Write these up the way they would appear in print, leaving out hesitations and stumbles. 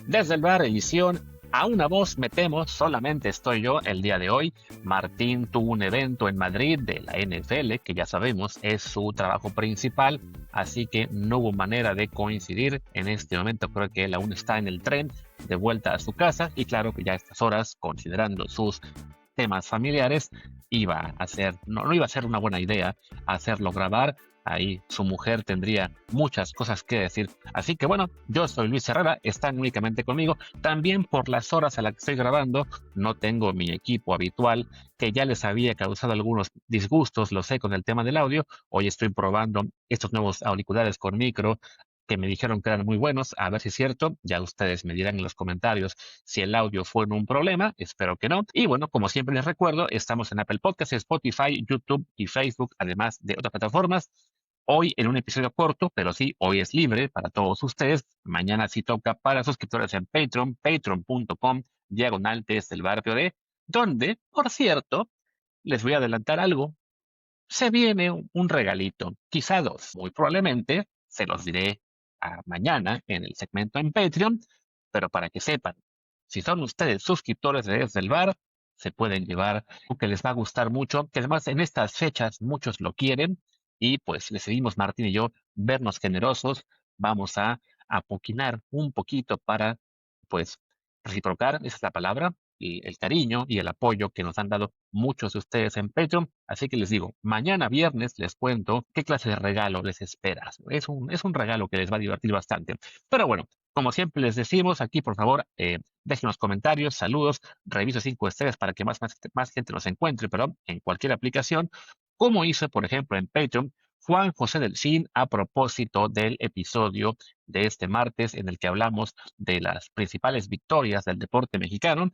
Desde el bar edición a una voz metemos, solamente estoy yo el día de hoy. Martín tuvo un evento en Madrid de la NFL, que ya sabemos es su trabajo principal, así que no hubo manera de coincidir. En este momento creo que él aún está en el tren de vuelta a su casa y claro que ya a estas horas, considerando sus temas familiares, no iba a ser una buena idea hacerlo grabar. Ahí su mujer tendría muchas cosas que decir. Así que bueno, yo soy Luis Herrera, están únicamente conmigo. También por las horas a las que estoy grabando, no tengo mi equipo habitual, que ya les había causado algunos disgustos, lo sé, con el tema del audio. Hoy estoy probando estos nuevos auriculares con micro que me dijeron que eran muy buenos, a ver si es cierto, ya ustedes me dirán en los comentarios si el audio fue un problema, espero que no. Y bueno, como siempre les recuerdo, estamos en Apple Podcasts, Spotify, YouTube y Facebook, además de otras plataformas. Hoy en un episodio corto, pero sí, hoy es libre para todos ustedes. Mañana sí toca para suscriptores en Patreon, patreon.com/, desde el barrio de, donde, por cierto, les voy a adelantar algo. Se viene un regalito, quizá dos, muy probablemente, se los diré mañana en el segmento en Patreon, pero para que sepan, si son ustedes suscriptores de Desde el Bar, se pueden llevar algo que les va a gustar mucho, que además en estas fechas muchos lo quieren, y pues decidimos Martín y yo vernos generosos, vamos a apoquinar un poquito para pues reciprocar, esa es la palabra, y el cariño y el apoyo que nos han dado muchos de ustedes en Patreon. Así que les digo, mañana viernes les cuento qué clase de regalo les espera. Es un regalo que les va a divertir bastante. Pero bueno, como siempre les decimos, aquí por favor, dejen los comentarios, saludos, revisa 5 estrellas para que más gente nos encuentre, pero en cualquier aplicación, como hizo por ejemplo en Patreon, Juan José del Cin, a propósito del episodio de este martes en el que hablamos de las principales victorias del deporte mexicano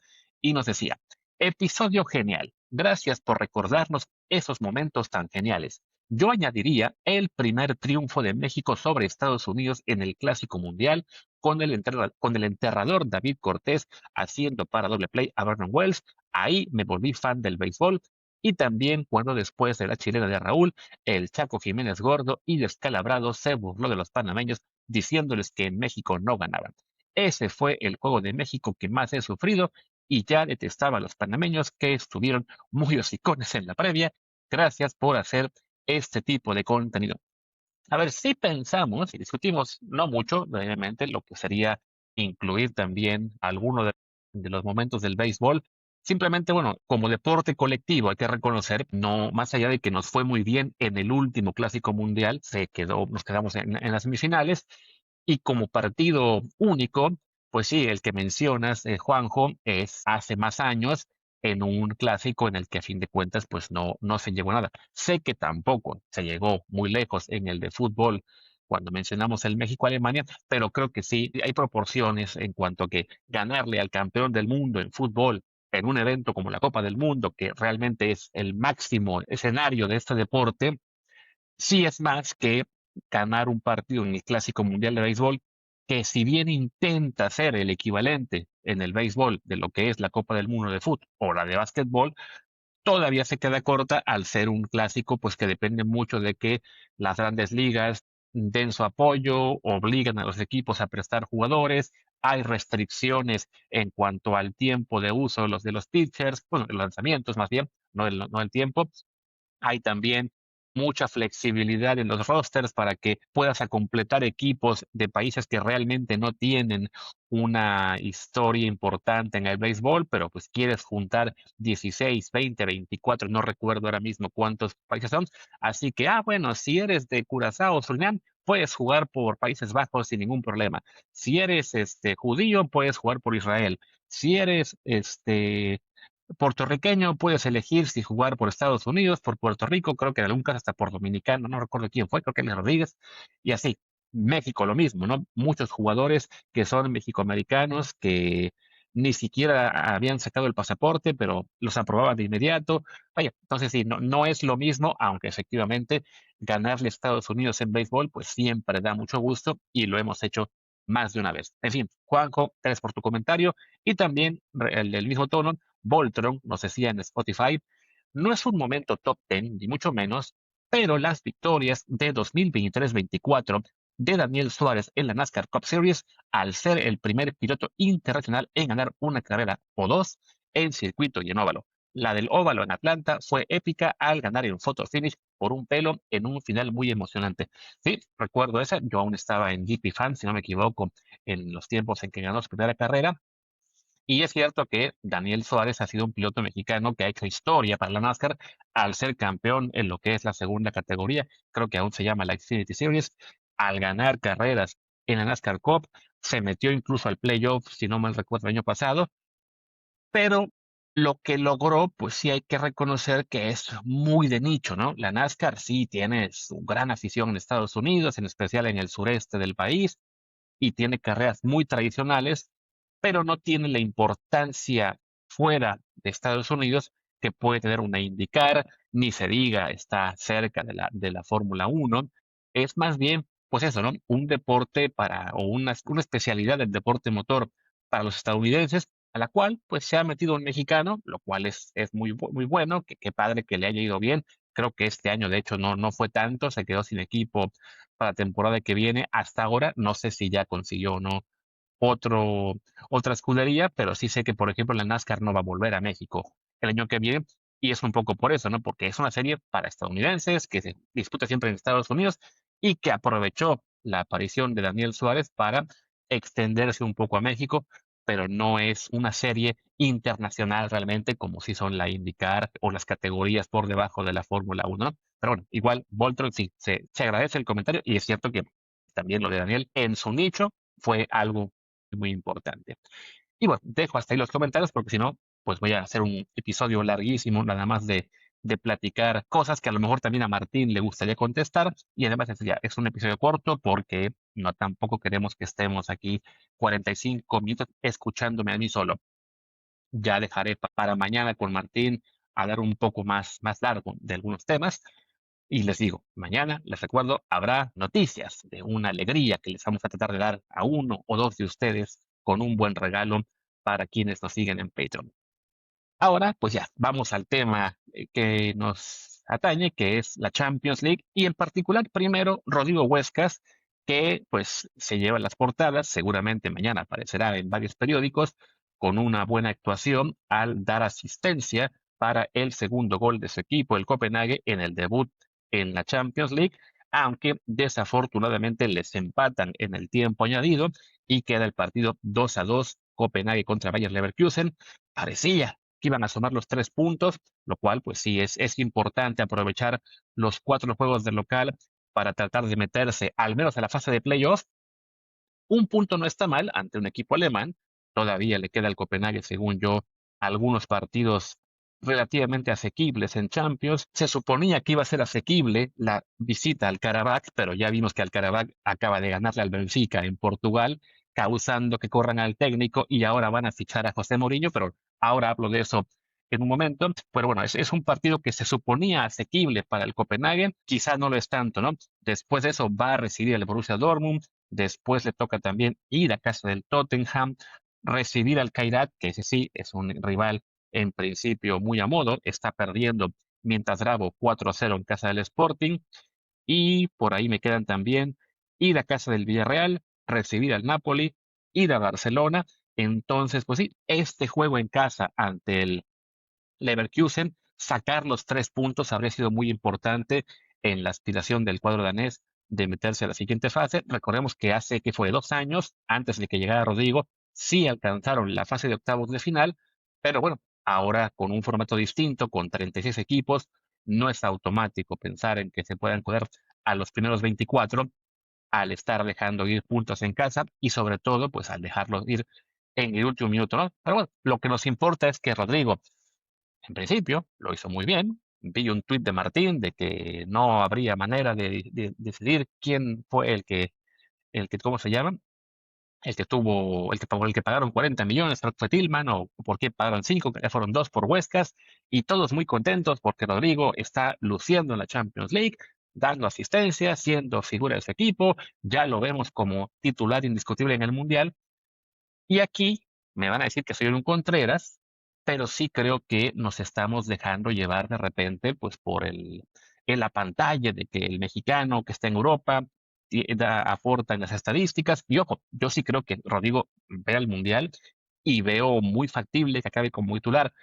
y nos decía, episodio genial, gracias por recordarnos esos momentos tan geniales. Yo añadiría el primer triunfo de México sobre Estados Unidos en el Clásico Mundial con el enterrador David Cortés haciendo para doble play a Vernon Wells. Ahí me volví fan del béisbol. Y también cuando después de la chilena de Raúl, el Chaco Jiménez Gordo y descalabrado se burló de los panameños diciéndoles que en México no ganaban. Ese fue el juego de México que más he sufrido y ya detestaba a los panameños que estuvieron muy hocicones en la previa. Gracias por hacer este tipo de contenido. A ver, si pensamos y discutimos no mucho, brevemente, lo que sería incluir también alguno de los momentos del béisbol. Simplemente, bueno, como deporte colectivo hay que reconocer, no, más allá de que nos fue muy bien en el último Clásico Mundial, nos quedamos en las semifinales, y como partido único, pues sí, el que mencionas, Juanjo, es hace más años en un clásico en el que a fin de cuentas pues no se llevó nada. Sé que tampoco se llegó muy lejos en el de fútbol cuando mencionamos el México-Alemania, pero creo que sí hay proporciones en cuanto a que ganarle al campeón del mundo en fútbol en un evento como la Copa del Mundo, que realmente es el máximo escenario de este deporte, sí es más que ganar un partido en el Clásico Mundial de Béisbol, que si bien intenta ser el equivalente en el béisbol de lo que es la Copa del Mundo de fútbol o la de básquetbol, todavía se queda corta al ser un clásico, pues que depende mucho de que las grandes ligas den su apoyo, obligan a los equipos a prestar jugadores, hay restricciones en cuanto al tiempo de uso de los pitchers, bueno, de los lanzamientos más bien, no el tiempo. Hay también mucha flexibilidad en los rosters para que puedas a completar equipos de países que realmente no tienen una historia importante en el béisbol, pero pues quieres juntar 16, 20, 24, no recuerdo ahora mismo cuántos países son. Así que, bueno, si eres de Curazao o Surinam, puedes jugar por Países Bajos sin ningún problema. Si eres judío, puedes jugar por Israel. Si eres puertorriqueño, puedes elegir si jugar por Estados Unidos, por Puerto Rico, creo que en algún caso hasta por Dominicano, no recuerdo quién fue, creo que Alex Rodríguez, y así. México lo mismo, ¿no? Muchos jugadores que son mexicoamericanos que ni siquiera habían sacado el pasaporte, pero los aprobaban de inmediato. Vaya, entonces sí, no es lo mismo, aunque efectivamente ganarle a Estados Unidos en béisbol, pues siempre da mucho gusto y lo hemos hecho más de una vez. En fin, Juanjo, gracias por tu comentario y también el del mismo tono. Voltron nos decía en Spotify, no es un momento top 10, ni mucho menos, pero las victorias de 2023-24 de Daniel Suárez en la NASCAR Cup Series al ser el primer piloto internacional en ganar una carrera o dos en circuito y en óvalo. La del óvalo en Atlanta fue épica al ganar en photo finish por un pelo en un final muy emocionante. Sí, recuerdo esa, yo aún estaba en GP Fan, si no me equivoco, en los tiempos en que ganó su primera carrera, y es cierto que Daniel Suárez ha sido un piloto mexicano que ha hecho historia para la NASCAR al ser campeón en lo que es la segunda categoría, creo que aún se llama la Xfinity Series, al ganar carreras en la NASCAR Cup, se metió incluso al playoff, si no mal recuerdo, el año pasado, pero lo que logró, pues sí hay que reconocer que es muy de nicho, ¿no? La NASCAR sí tiene su gran afición en Estados Unidos, en especial en el sureste del país, y tiene carreras muy tradicionales, pero no tiene la importancia fuera de Estados Unidos que puede tener una IndyCar, ni se diga está cerca de la Fórmula Uno. Es más bien, pues eso, ¿no? Un deporte o una especialidad del deporte motor para los estadounidenses, a la cual pues se ha metido un mexicano, lo cual es muy bueno, que qué padre que le haya ido bien. Creo que este año, de hecho, no fue tanto, se quedó sin equipo para la temporada que viene. Hasta ahora, no sé si ya consiguió o no otro, otra escudería, pero sí sé que, por ejemplo, la NASCAR no va a volver a México el año que viene. Y es un poco por eso, ¿no? Porque es una serie para estadounidenses que se disputa siempre en Estados Unidos y que aprovechó la aparición de Daniel Suárez para extenderse un poco a México, pero no es una serie internacional realmente como si son la IndyCar o las categorías por debajo de la Fórmula Uno, ¿no? Pero bueno, igual Voltron sí, se agradece el comentario y es cierto que también lo de Daniel en su nicho fue algo muy importante. Y bueno, dejo hasta ahí los comentarios porque si no, pues voy a hacer un episodio larguísimo nada más de platicar cosas que a lo mejor también a Martín le gustaría contestar y además es un episodio corto porque no tampoco queremos que estemos aquí 45 minutos escuchándome a mí solo. Ya dejaré para mañana con Martín hablar un poco más largo de algunos temas. Y les digo, mañana, les recuerdo, habrá noticias de una alegría que les vamos a tratar de dar a uno o dos de ustedes con un buen regalo para quienes nos siguen en Patreon. Ahora, pues ya, vamos al tema que nos atañe, que es la Champions League, y en particular, primero, Rodrigo Huescas, que pues se lleva las portadas, seguramente mañana aparecerá en varios periódicos, con una buena actuación al dar asistencia para el segundo gol de su equipo, el Copenhague, en el debut en la Champions League, aunque desafortunadamente les empatan en el tiempo añadido y queda el partido 2-2, Copenhague contra Bayer Leverkusen. Parecía que iban a sumar los 3 puntos, lo cual pues sí es importante aprovechar los 4 juegos del local para tratar de meterse al menos a la fase de playoff. Un punto no está mal ante un equipo alemán. Todavía le queda al Copenhague, según yo, algunos partidos relativamente asequibles en Champions. Se suponía que iba a ser asequible la visita al Karabakh, pero ya vimos que al Karabakh acaba de ganarle al Benfica en Portugal, causando que corran al técnico y ahora van a fichar a José Mourinho, pero ahora hablo de eso en un momento. Pero bueno, es un partido que se suponía asequible para el Copenhague, quizá no lo es tanto, ¿no? Después de eso va a recibir el Borussia Dortmund. Después le toca también ir a casa del Tottenham, recibir al Kairat, que ese sí es un rival en principio muy a modo, está perdiendo mientras Bravo 4-0 en casa del Sporting, y por ahí me quedan también ir a casa del Villarreal, recibir al Napoli, ir a Barcelona. Entonces, pues sí, este juego en casa ante el Leverkusen, sacar los 3 puntos habría sido muy importante en la aspiración del cuadro danés de meterse a la siguiente fase. Recordemos que hace que fue 2 años, antes de que llegara Rodrigo, sí alcanzaron la fase de octavos de final, pero bueno, ahora con un formato distinto, con 36 equipos, no es automático pensar en que se puedan coger a los primeros 24 al estar dejando ir puntos en casa y sobre todo, pues al dejarlos ir en el último minuto, ¿no? Pero bueno, lo que nos importa es que Rodrigo en principio, lo hizo muy bien. Vi un tuit de Martín de que no habría manera de decidir quién fue ¿cómo se llama? Por el que pagaron 40 millones, creo que fue Tillman, o por qué pagaron 5, que ya fueron 2 por Huescas, y todos muy contentos porque Rodrigo está luciendo en la Champions League, dando asistencia, siendo figura de su equipo, ya lo vemos como titular indiscutible en el Mundial, y aquí me van a decir que soy un Contreras, pero sí creo que nos estamos dejando llevar de repente, pues por en la pantalla de que el mexicano que está en Europa aporta en las estadísticas. Y ojo, yo sí creo que Rodrigo ve al Mundial y veo muy factible que acabe como titular,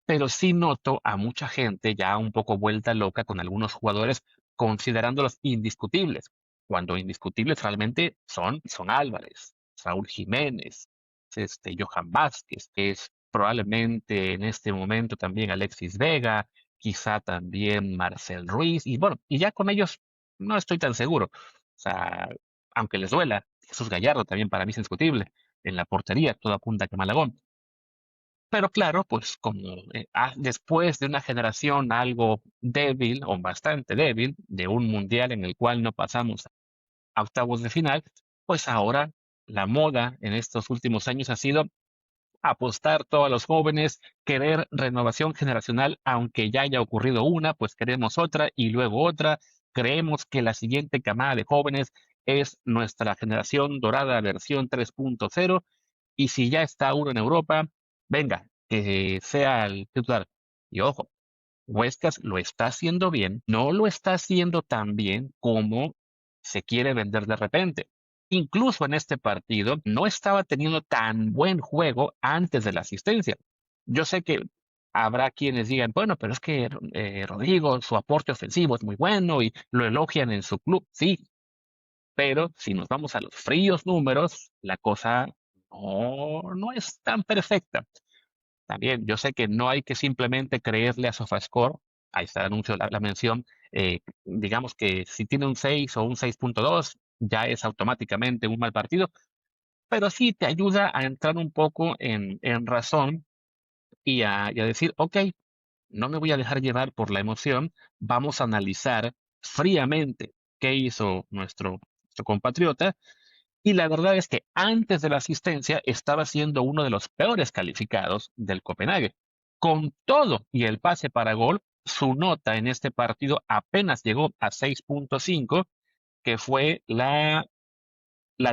pero sí noto a mucha gente ya un poco vuelta loca con algunos jugadores considerándolos indiscutibles, cuando indiscutibles realmente son Álvarez, Raúl Jiménez, Johan Vázquez, que es probablemente en este momento también Alexis Vega, quizá también Marcel Ruiz, y bueno, y ya con ellos no estoy tan seguro. O sea, aunque les duela, Jesús Gallardo también para mí es indiscutible. En la portería, todo apunta a que Malagón. Pero claro, pues como después de una generación algo débil o bastante débil, de un mundial en el cual no pasamos a octavos de final, pues ahora la moda en estos últimos años ha sido apostar todo a los jóvenes, querer renovación generacional, aunque ya haya ocurrido una, pues queremos otra y luego otra. Creemos que la siguiente camada de jóvenes es nuestra generación dorada versión 3.0 y si ya está uno en Europa, venga, que sea el titular. Y ojo, Huescas lo está haciendo bien, no lo está haciendo tan bien como se quiere vender de repente. Incluso en este partido no estaba teniendo tan buen juego antes de la asistencia. Yo sé que habrá quienes digan, bueno, pero es que Rodrigo, su aporte ofensivo es muy bueno y lo elogian en su club. Sí, pero si nos vamos a los fríos números, la cosa no es tan perfecta. También, yo sé que no hay que simplemente creerle a SofaScore, ahí está el anuncio, la mención, digamos que si tiene un 6 o un 6.2, ya es automáticamente un mal partido, pero sí te ayuda a entrar un poco en razón y a decir, ok, no me voy a dejar llevar por la emoción, vamos a analizar fríamente qué hizo nuestro compatriota y la verdad es que antes de la asistencia estaba siendo uno de los peores calificados del Copenhague. Con todo y el pase para gol, su nota en este partido apenas llegó a 6.5, que fue la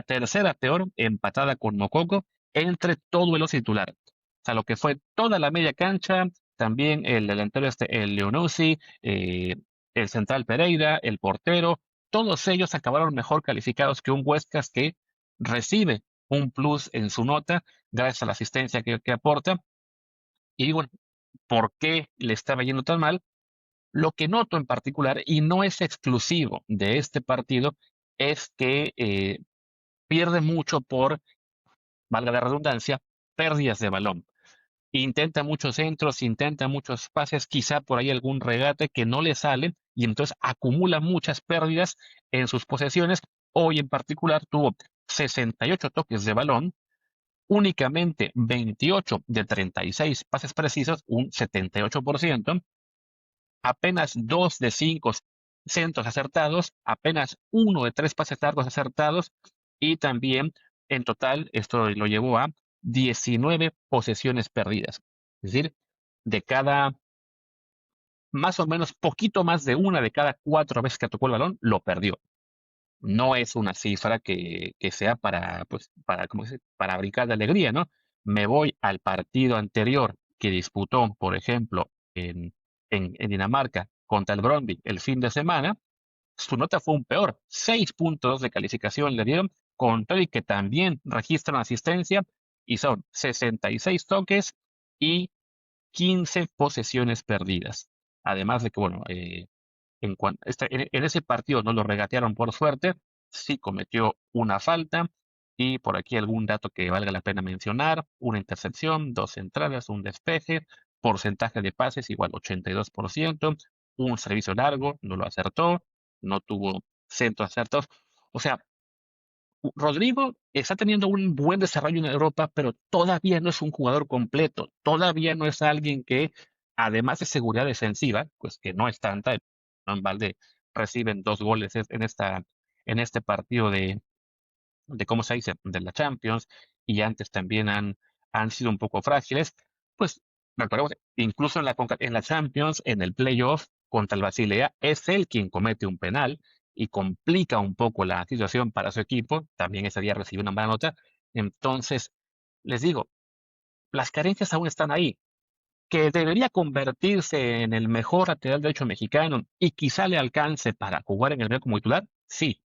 tercera peor empatada con Mococo entre todo el titular. O sea, lo que fue toda la media cancha, también el delantero el Leonossi, el central Pereira, el portero, todos ellos acabaron mejor calificados que un Huescas que recibe un plus en su nota gracias a la asistencia que aporta. Y bueno, ¿por qué le estaba yendo tan mal? Lo que noto en particular, y no es exclusivo de este partido, es que pierde mucho por, valga la redundancia, pérdidas de balón. Intenta muchos centros, intenta muchos pases, quizá por ahí algún regate que no le sale y entonces acumula muchas pérdidas en sus posesiones. Hoy en particular tuvo 68 toques de balón, únicamente 28 de 36 pases precisos, un 78%, apenas 2 de 5 centros acertados, apenas uno de 3 pases largos acertados y también en total esto lo llevó a 19 posesiones perdidas. Es decir, de cada, más o menos, poquito más de una de cada 4 veces que tocó el balón, lo perdió. No es una cifra que sea para, pues, para, ¿cómo se dice? Para brincar de alegría, ¿no? Me voy al partido anterior que disputó, por ejemplo, en Dinamarca contra el Brøndby el fin de semana, su nota fue un peor, 6.2 de calificación le dieron, con todo y que también registran asistencia y son 66 toques y 15 posesiones perdidas. Además de que, bueno, en ese partido no lo regatearon por suerte, sí cometió una falta y por aquí algún dato que valga la pena mencionar, una intercepción, dos entradas, un despeje, porcentaje de pases igual 82%, un servicio largo, no lo acertó, no tuvo centros acertados. O sea, Rodrigo está teniendo un buen desarrollo en Europa, pero todavía no es un jugador completo, todavía no es alguien que, además de seguridad defensiva, pues que no es tanta, no en balde reciben 2 goles en este partido de cómo se dice, de la Champions, y antes también han sido un poco frágiles, pues recordemos, incluso en la Champions, en el playoff contra el Basilea, es él quien comete un penal y complica un poco la situación para su equipo, también ese día recibió una mala nota, entonces, les digo, las carencias aún están ahí, que debería convertirse en el mejor lateral derecho mexicano y quizá le alcance para jugar en el Real como titular, sí,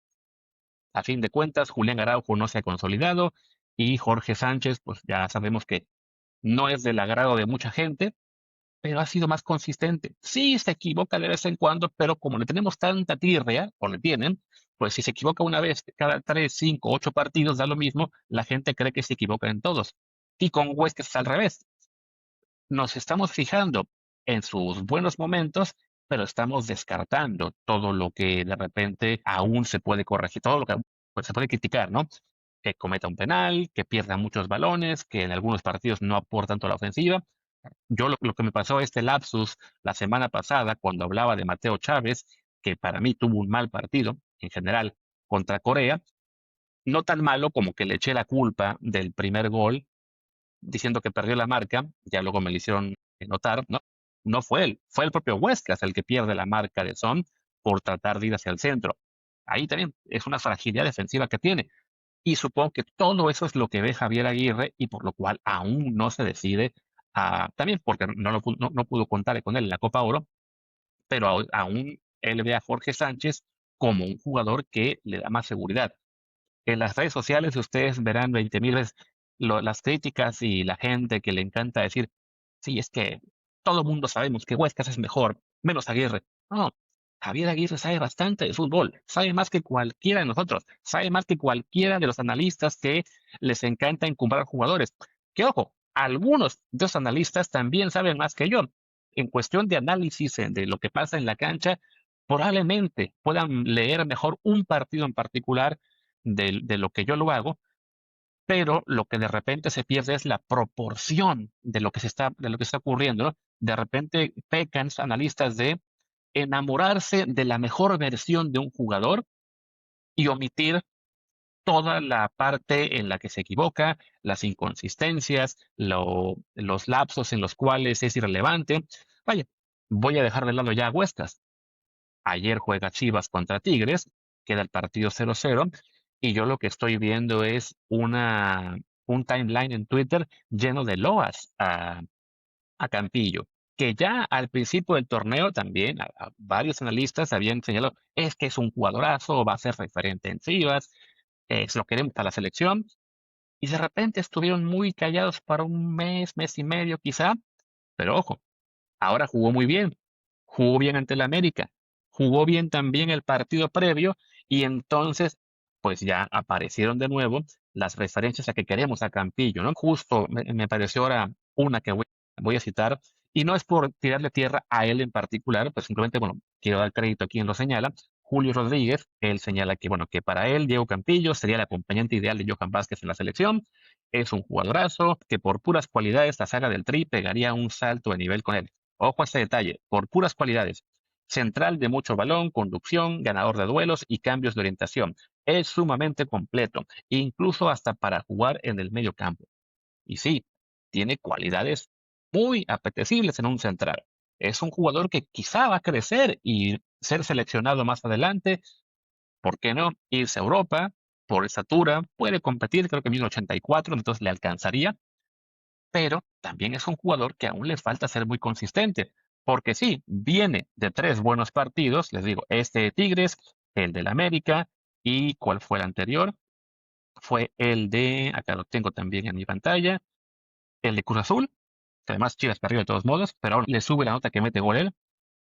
A fin de cuentas, Julián Araujo no se ha consolidado y Jorge Sánchez, pues ya sabemos que no es del agrado de mucha gente, pero ha sido más consistente. Sí, se equivoca de vez en cuando, pero como le tenemos tanta tirria, o le tienen, pues si se equivoca una vez cada 3, 5, 8 partidos, da lo mismo, la gente cree que se equivoca en todos. Y con Huesca es al revés. Nos estamos fijando en sus buenos momentos, pero estamos descartando todo lo que de repente aún se puede corregir, todo lo que pues, se puede criticar, ¿no? Que cometa un penal, que pierda muchos balones, que en algunos partidos no aportan tanto a la ofensiva. Yo lo que me pasó este lapsus la semana pasada cuando hablaba de Mateo Chávez, que para mí tuvo un mal partido en general contra Corea, no tan malo como que le eché la culpa del primer gol diciendo que perdió la marca, ya luego me lo hicieron notar, ¿no? No fue él, fue el propio Huescas el que pierde la marca de Son por tratar de ir hacia el centro. Ahí también es una fragilidad defensiva que tiene. Y supongo que todo eso es lo que ve Javier Aguirre y por lo cual aún no se decide también porque no pudo contar con él en la Copa Oro, pero aún él ve a Jorge Sánchez como un jugador que le da más seguridad. En las redes sociales ustedes verán 20,000 veces las críticas y la gente que le encanta decir, sí, es que todo mundo sabemos que Huescas es mejor, menos Aguirre. No, Javier Aguirre sabe bastante de fútbol, sabe más que cualquiera de nosotros, sabe más que cualquiera de los analistas que les encanta encumbrar jugadores. Que ojo, algunos de los analistas también saben más que yo. En cuestión de análisis de lo que pasa en la cancha, probablemente puedan leer mejor un partido en particular de lo que yo lo hago, pero lo que de repente se pierde es la proporción de lo que está ocurriendo, ¿no? De repente pecan los analistas de enamorarse de la mejor versión de un jugador y omitir toda la parte en la que se equivoca, las inconsistencias, los lapsos en los cuales es irrelevante. Vaya, voy a dejar de lado ya a Huescas. Ayer juega Chivas contra Tigres, queda el partido 0-0, y yo lo que estoy viendo es un timeline en Twitter lleno de loas a Campillo, que ya al principio del torneo también a varios analistas habían señalado, es que es un jugadorazo, va a ser referente en Chivas, se lo queremos para la selección, y de repente estuvieron muy callados para un mes, mes y medio quizá, pero ojo, ahora jugó bien ante el América, jugó bien también el partido previo y entonces pues ya aparecieron de nuevo las referencias a que queremos a Campillo, ¿no? Justo me pareció ahora una que voy a citar y no es por tirarle tierra a él en particular, pues simplemente, bueno, quiero dar crédito a quien lo señala. Julio Rodríguez, él señala que, bueno, que para él Diego Campillo sería el acompañante ideal de Johan Vázquez en la selección, es un jugadorazo, que por puras cualidades la saga del Tri pegaría un salto de nivel con él. Ojo a este detalle, por puras cualidades. Central de mucho balón, conducción, ganador de duelos y cambios de orientación. Es sumamente completo, incluso hasta para jugar en el medio campo. Y sí, tiene cualidades muy apetecibles en un central. Es un jugador que quizá va a crecer y ser seleccionado más adelante. ¿Por qué no? Irse a Europa, por estatura, puede competir, creo que mide 84, entonces le alcanzaría, pero también es un jugador que aún le falta ser muy consistente, porque sí, viene de 3 buenos partidos, les digo, este de Tigres, el del América, y ¿cuál fue el anterior? Fue el de, acá lo tengo también en mi pantalla, el de Cruz Azul, que además Chivas perdió de todos modos, pero ahora le sube la nota que mete gol él.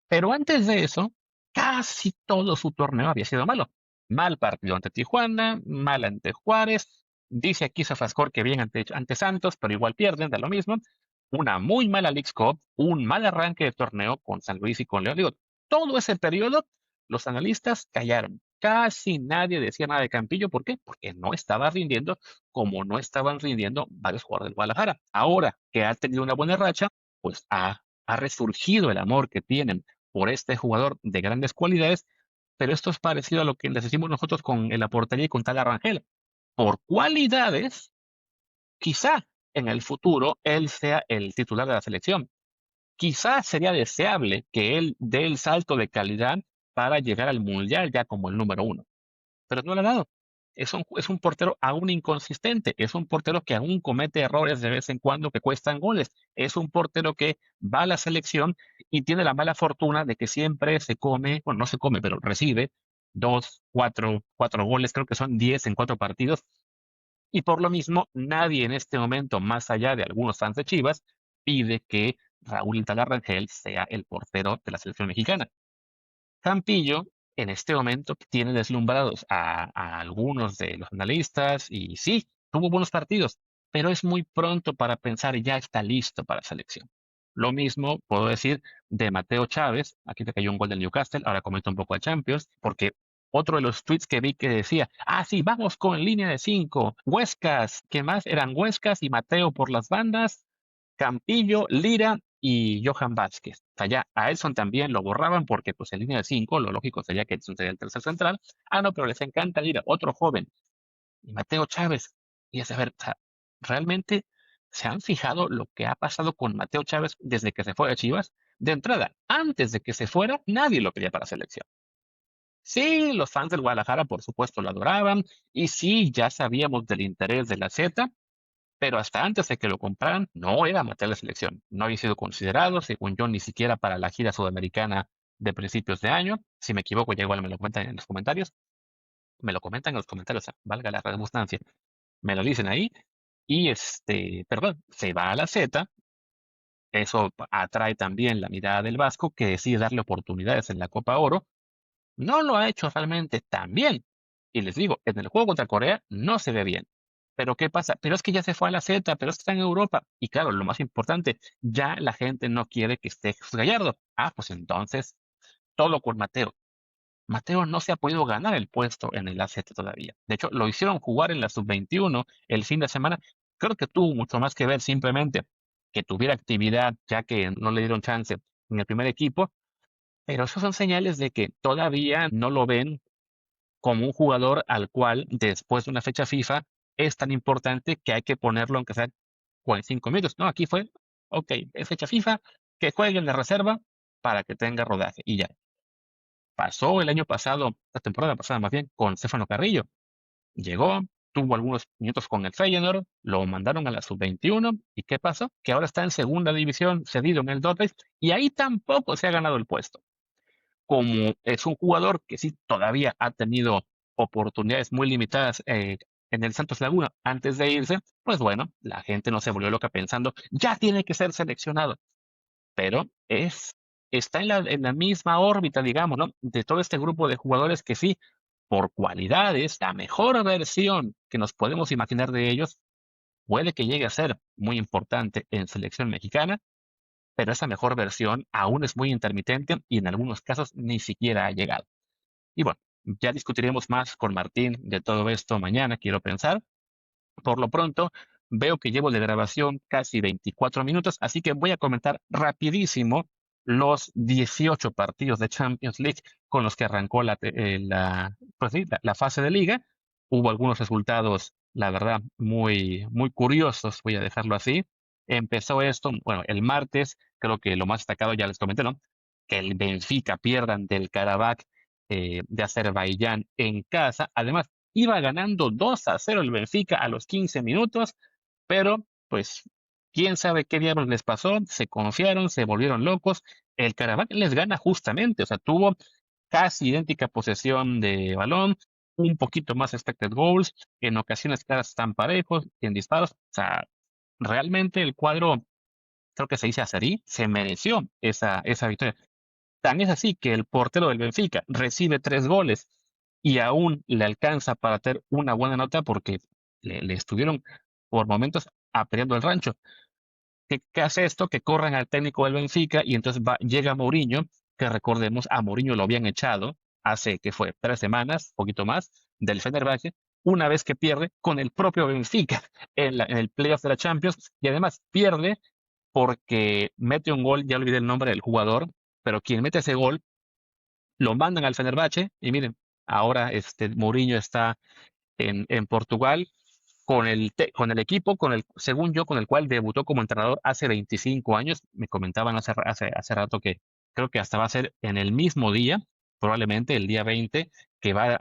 Pero antes de eso, casi todo su torneo había sido malo. Mal partido ante Tijuana, mal ante Juárez. Dice aquí Sofascore que bien ante Santos, pero igual pierden, da lo mismo. Una muy mala Leagues Cup, un mal arranque de torneo con San Luis y con León. Digo, todo ese periodo, los analistas callaron. Casi nadie decía nada de Campillo. ¿Por qué? Porque no estaba rindiendo como no estaban rindiendo varios jugadores del Guadalajara. Ahora que ha tenido una buena racha, pues ha resurgido el amor que tienen por este jugador de grandes cualidades, pero esto es parecido a lo que les decimos nosotros con la portería y con tal Arrangel. Por cualidades, quizá en el futuro él sea el titular de la selección. Quizá sería deseable que él dé el salto de calidad para llegar al Mundial ya como el número uno, pero no lo ha dado. Es un portero aún inconsistente, es un portero que aún comete errores de vez en cuando que cuestan goles, es un portero que va a la selección y tiene la mala fortuna de que siempre se come, bueno, no se come, pero recibe dos, cuatro goles, creo que son 10 en 4 partidos. Y por lo mismo, nadie en este momento, más allá de algunos fans de Chivas, pide que Raúl Rangel sea el portero de la selección mexicana. Campillo, en este momento, tiene deslumbrados a algunos de los analistas y sí, tuvo buenos partidos, pero es muy pronto para pensar ya está listo para selección. Lo mismo puedo decir de Mateo Chávez, aquí te cayó un gol del Newcastle, ahora comento un poco a Champions, porque otro de los tweets que vi que decía, sí, vamos con línea de 5, Huescas, ¿qué más? Eran Huescas y Mateo por las bandas, Campillo, Lira y Johan Vázquez. O sea, ya a Edson también lo borraban porque pues en línea de 5 lo lógico sería que Edson sería el tercer central. No, pero les encanta Lira, otro joven. Y Mateo Chávez. Y es a ver, o sea, realmente se han fijado lo que ha pasado con Mateo Chávez desde que se fue a Chivas. De entrada, antes de que se fuera, nadie lo quería para selección. Sí, los fans del Guadalajara, por supuesto, lo adoraban. Y sí, ya sabíamos del interés de la Z, pero hasta antes de que lo compraran, no era material de selección. No había sido considerado, según yo, ni siquiera para la gira sudamericana de principios de año. Si me equivoco, ya igual me lo comentan en los comentarios. Me lo comentan en los comentarios, o sea, valga la redundancia. Me lo dicen ahí. Y perdón, se va a la Z. Eso atrae también la mirada del Vasco, que decide darle oportunidades en la Copa Oro. No lo ha hecho realmente tan bien. Y les digo, en el juego contra Corea no se ve bien. Pero ¿qué pasa? Pero es que ya se fue a la Z, pero es que está en Europa. Y claro, lo más importante, ya la gente no quiere que esté Jesús Gallardo. Pues entonces, todo con Mateo. Mateo no se ha podido ganar el puesto en el AZ todavía. De hecho, lo hicieron jugar en la sub-21 el fin de semana. Creo que tuvo mucho más que ver simplemente que tuviera actividad, ya que no le dieron chance en el primer equipo. Pero esos son señales de que todavía no lo ven como un jugador al cual después de una fecha FIFA es tan importante que hay que ponerlo aunque sea 45 minutos. No, aquí fue, ok, es fecha FIFA, que juegue en la reserva para que tenga rodaje. Y ya, pasó el año pasado, la temporada pasada más bien, con Stefano Carrillo. Llegó, tuvo algunos minutos con el Feyenoord, lo mandaron a la sub-21 y ¿qué pasó? Que ahora está en segunda división, cedido en el Dordrecht y ahí tampoco se ha ganado el puesto. Como es un jugador que sí todavía ha tenido oportunidades muy limitadas en el Santos Laguna antes de irse, pues bueno, la gente no se volvió loca pensando, ya tiene que ser seleccionado, pero está en la misma órbita, digamos, ¿no? De todo este grupo de jugadores que sí, por cualidades, la mejor versión que nos podemos imaginar de ellos, puede que llegue a ser muy importante en selección mexicana, pero esa mejor versión aún es muy intermitente y en algunos casos ni siquiera ha llegado. Y bueno, ya discutiremos más con Martín de todo esto mañana, quiero pensar. Por lo pronto, veo que llevo de grabación casi 24 minutos, así que voy a comentar rapidísimo los 18 partidos de Champions League con los que arrancó pues sí, la fase de liga. Hubo algunos resultados, la verdad, muy, muy curiosos, voy a dejarlo así. Empezó esto, bueno, el martes, creo que lo más destacado ya les comenté, ¿no? Que el Benfica pierdan del Karabakh de Azerbaiyán en casa. Además, iba ganando 2-0 el Benfica a los 15 minutos, pero pues quién sabe qué diablos les pasó, se confiaron, se volvieron locos. El Karabakh les gana justamente, o sea, tuvo casi idéntica posesión de balón, un poquito más expected goals, en ocasiones claras están parejos, en disparos, o sea, realmente el cuadro, creo que se dice azerí, se mereció esa victoria. Tan es así que el portero del Benfica recibe 3 goles y aún le alcanza para tener una buena nota porque le estuvieron por momentos apedreando el rancho. ¿Qué hace esto? Que corran al técnico del Benfica y entonces llega Mourinho, que recordemos, a Mourinho lo habían echado hace, que fue 3 semanas, poquito más, del Fenerbahce, una vez que pierde con el propio Benfica en el playoff de la Champions y además pierde porque mete un gol, ya olvidé el nombre del jugador, pero quien mete ese gol lo mandan al Fenerbahce y miren, ahora Mourinho está en Portugal con el equipo, según yo, con el cual debutó como entrenador hace 25 años. Me comentaban hace rato que creo que hasta va a ser en el mismo día, probablemente el día 20, que va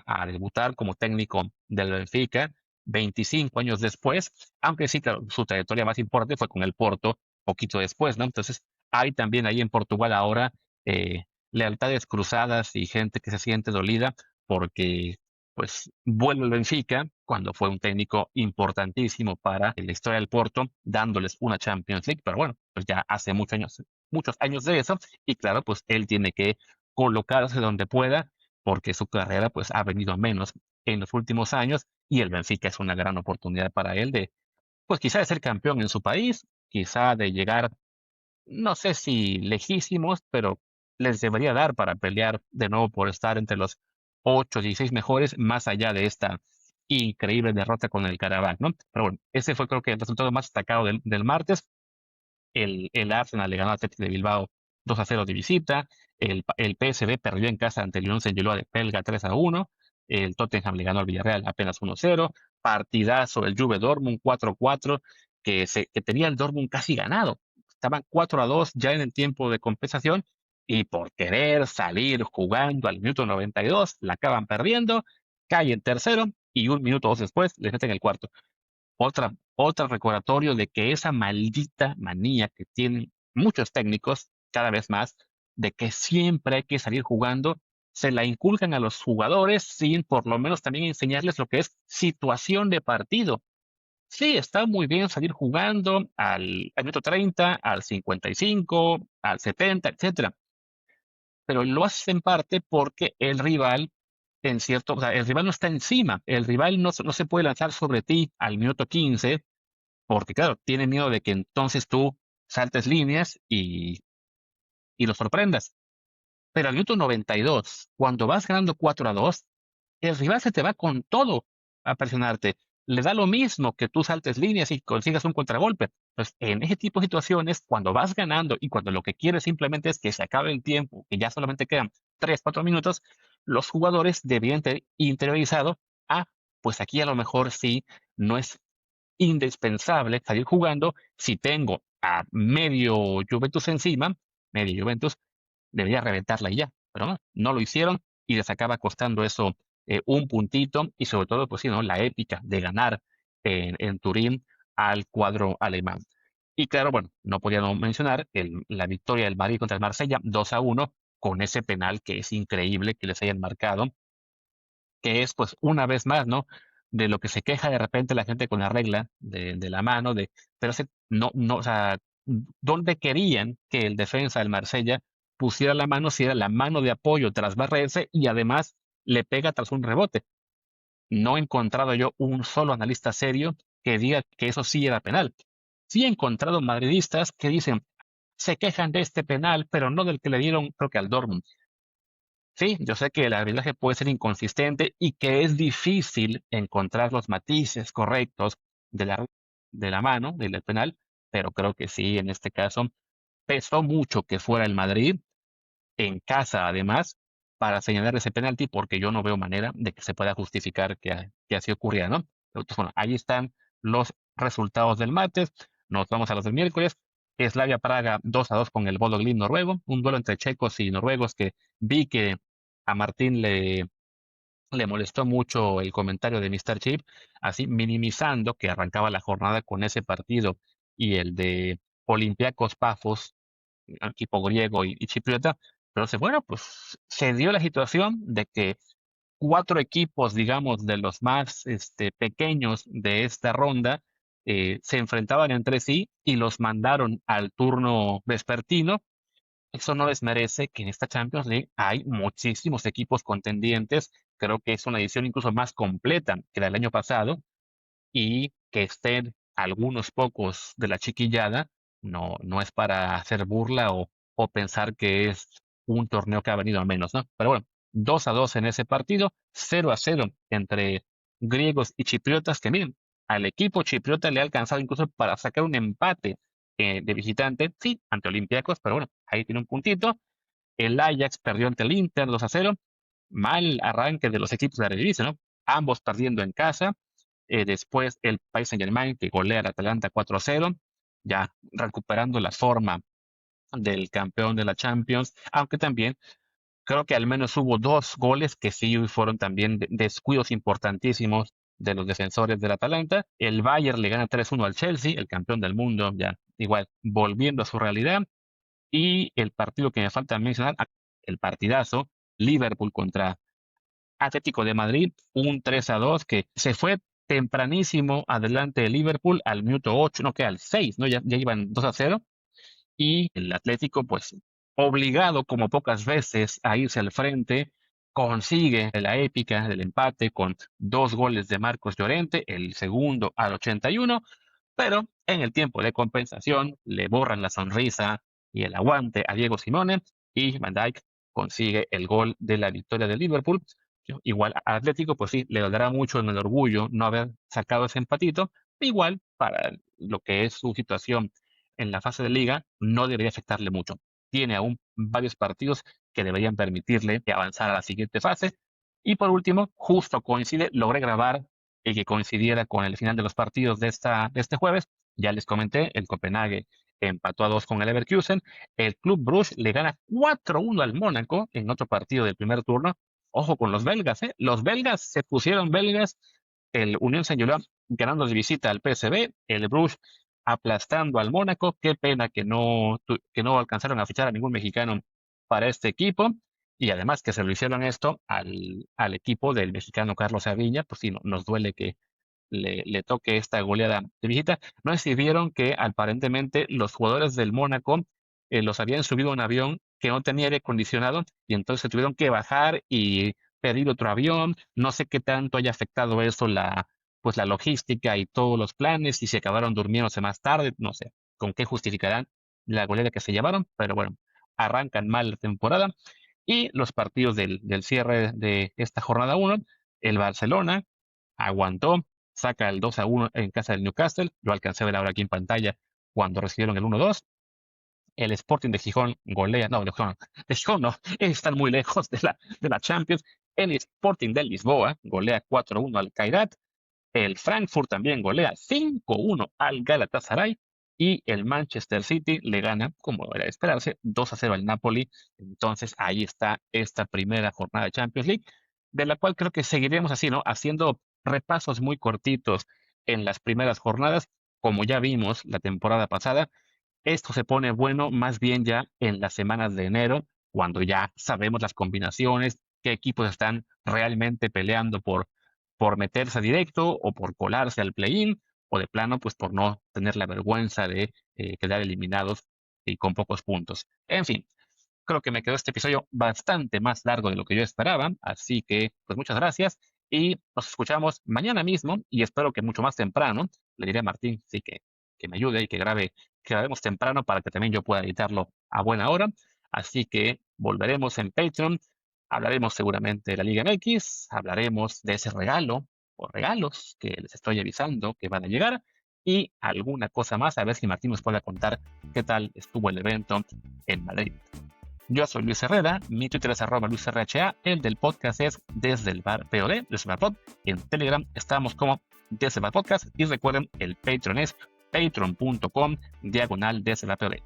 a debutar como técnico del Benfica, 25 años después, aunque sí, claro, su trayectoria más importante fue con el Porto, poquito después, ¿no? Entonces, hay también ahí en Portugal ahora eh, lealtades cruzadas y gente que se siente dolida porque pues vuelve el Benfica cuando fue un técnico importantísimo para la historia del Porto, dándoles una Champions League, pero bueno, pues ya hace muchos años de eso, y claro, pues él tiene que colocarse donde pueda, porque su carrera pues ha venido a menos en los últimos años, y el Benfica es una gran oportunidad para él de, pues quizá de ser campeón en su país, quizá de llegar, no sé si lejísimos, pero les debería dar para pelear de nuevo por estar entre los 8 16 mejores, más allá de esta increíble derrota con el Karabakh, ¿no? Pero bueno, ese fue creo que el resultado más destacado del martes. El Arsenal le ganó a Athletic de Bilbao 2-0 de visita. El PSV perdió en casa ante el Unión Saint-Gilloise de Belga 3-1. El Tottenham le ganó al Villarreal apenas 1-0. Partidazo el Juve Dortmund 4-4, que tenía el Dortmund casi ganado. Estaban 4-2 ya en el tiempo de compensación y por querer salir jugando al minuto 92, la acaban perdiendo, cae en tercero y un minuto o dos después les meten el cuarto. Otra recordatorio de que esa maldita manía que tienen muchos técnicos, cada vez más, de que siempre hay que salir jugando, se la inculcan a los jugadores sin por lo menos también enseñarles lo que es situación de partido. Sí, está muy bien salir jugando al minuto 30, al 55, al 70, etcétera, pero lo haces en parte porque el rival, o sea, el rival no está encima, el rival no se puede lanzar sobre ti al minuto 15 porque claro, tiene miedo de que entonces tú saltes líneas y lo sorprendas. Pero al minuto 92, cuando vas ganando 4-2, el rival se te va con todo a presionarte. Le da lo mismo que tú saltes líneas y consigas un contragolpe. Pues en ese tipo de situaciones, cuando vas ganando y cuando lo que quieres simplemente es que se acabe el tiempo, que ya solamente quedan 3 4 minutos, los jugadores debían tener interiorizado, pues aquí a lo mejor sí, no es indispensable salir jugando si tengo a medio Juventus encima, medio Juventus, debería reventarla y ya, pero no lo hicieron y les acaba costando eso un puntito y sobre todo, pues sí, ¿no? La épica de ganar en Turín al cuadro alemán. Y claro, bueno, no podía no mencionar la victoria del Madrid contra el Marsella 2-1 con ese penal que es increíble que les hayan marcado, que es pues una vez más, ¿no? De lo que se queja de repente la gente con la regla de la mano, pero o sea, ¿dónde querían que el defensa del Marsella pusiera la mano si era la mano de apoyo tras barrerse y además le pega tras un rebote? No he encontrado yo un solo analista serio que diga que eso sí era penal. Sí he encontrado madridistas que dicen, se quejan de este penal, pero no del que le dieron, creo que al Dortmund. Sí, yo sé que el arbitraje puede ser inconsistente y que es difícil encontrar los matices correctos de la mano, del penal, pero creo que sí, en este caso, pesó mucho que fuera el Madrid, en casa además, para señalar ese penalti, porque yo no veo manera de que se pueda justificar que así ocurriera, ¿no? Entonces, bueno, ahí están los resultados del martes. Nos vamos a los del miércoles. Slavia Praga 2-2 con el Bodo Glimt noruego, un duelo entre checos y noruegos que vi que a Martín le molestó mucho el comentario de Mr. Chip, así minimizando que arrancaba la jornada con ese partido y el de Olympiacos Pafos, equipo griego y chipriota, pero bueno, pues se dio la situación de que cuatro equipos, digamos, de los más pequeños de esta ronda, se enfrentaban entre sí y los mandaron al turno vespertino. Eso no desmerece que en esta Champions League hay muchísimos equipos contendientes. Creo que es una edición incluso más completa que la del año pasado y que estén algunos pocos de la chiquillada no es para hacer burla o pensar que es un torneo que ha venido a menos, ¿no? Pero bueno, 2-2 en ese partido, 0-0 entre griegos y chipriotas, que miren, al equipo chipriota le ha alcanzado incluso para sacar un empate de visitante, sí, ante Olympiacos, pero bueno, ahí tiene un puntito. El Ajax perdió ante el Inter 2-0. Mal arranque de los equipos de la Eredivisie, ¿no? Ambos perdiendo en casa. Después el Paris Saint-Germain que golea al Atalanta 4-0, ya recuperando la forma del campeón de la Champions, aunque también creo que al menos hubo dos goles que sí fueron también descuidos importantísimos de los defensores del Atalanta. El Bayern le gana 3-1 al Chelsea, el campeón del mundo, ya igual volviendo a su realidad. Y el partido que me falta mencionar, el partidazo, Liverpool contra Atlético de Madrid, un 3-2 que se fue tempranísimo adelante de Liverpool al minuto 8, no que al 6, ¿no? Ya iban 2-0 y el Atlético, pues obligado como pocas veces a irse al frente, consigue la épica del empate con 2 goles de Marcos Llorente, el segundo al 81, pero en el tiempo de compensación le borran la sonrisa y el aguante a Diego Simone y Van Dijk consigue el gol de la victoria de Liverpool. Igual a Atlético, pues sí, le dará mucho en el orgullo no haber sacado ese empatito. Igual, para lo que es su situación en la fase de liga, no debería afectarle mucho. Tiene aún varios partidos que deberían permitirle avanzar a la siguiente fase. Y por último, justo coincide, logré grabar y que coincidiera con el final de los partidos de este jueves. Ya les comenté, el Copenhague empató a 2 con el Leverkusen. El Club Brugge le gana 4-1 al Mónaco en otro partido del primer turno. Ojo con los belgas, ¿eh? Los belgas se pusieron belgas. El Unión Saint-Gilloise ganando de visita al PSV. El Bruges aplastando al Mónaco. Qué pena que no alcanzaron a fichar a ningún mexicano para este equipo. Y además que se lo hicieron esto al equipo del mexicano Carlos Sevilla, pues sí, nos duele que le toque esta goleada de visita. No sé si vieron que aparentemente los jugadores del Mónaco los habían subido a un avión que no tenía aire acondicionado y entonces se tuvieron que bajar y pedir otro avión. No sé qué tanto haya afectado eso pues la logística y todos los planes y se acabaron durmiéndose más tarde. No sé con qué justificarán la goleada que se llevaron, pero bueno, arrancan mal la temporada. Y los partidos del cierre de esta jornada 1, el Barcelona aguantó, saca el 2-1 en casa del Newcastle, lo alcancé a ver ahora aquí en pantalla cuando recibieron el 1-2. El Sporting de Gijón golea, no, de Gijón no, están muy lejos de la Champions. El Sporting de Lisboa golea 4-1 al Kairat. El Frankfurt también golea 5-1 al Galatasaray y el Manchester City le gana, como era de esperarse, 2-0 al Napoli. Entonces ahí está esta primera jornada de Champions League, de la cual creo que seguiremos así, ¿no? Haciendo repasos muy cortitos en las primeras jornadas, como ya vimos la temporada pasada. Esto se pone bueno más bien ya en las semanas de enero, cuando ya sabemos las combinaciones, qué equipos están realmente peleando por meterse directo o por colarse al play-in, o de plano, pues por no tener la vergüenza de quedar eliminados y con pocos puntos. En fin, creo que me quedó este episodio bastante más largo de lo que yo esperaba, así que pues muchas gracias y nos escuchamos mañana mismo y espero que mucho más temprano. Le diré a Martín sí que me ayude y que grabemos temprano para que también yo pueda editarlo a buena hora. Así que volveremos en Patreon, hablaremos seguramente de la Liga MX, hablaremos de ese regalo o regalos que les estoy avisando que van a llegar y alguna cosa más, a ver si Martín nos puede contar qué tal estuvo el evento en Madrid. Yo soy Luis Herrera, mi Twitter es @LuisRHA, el del podcast es Desde el Bar POD, Desde el Bar Pod. En Telegram estamos como Desde el Bar Podcast y recuerden, el Patreon es patreon.com/Desde el Bar POD.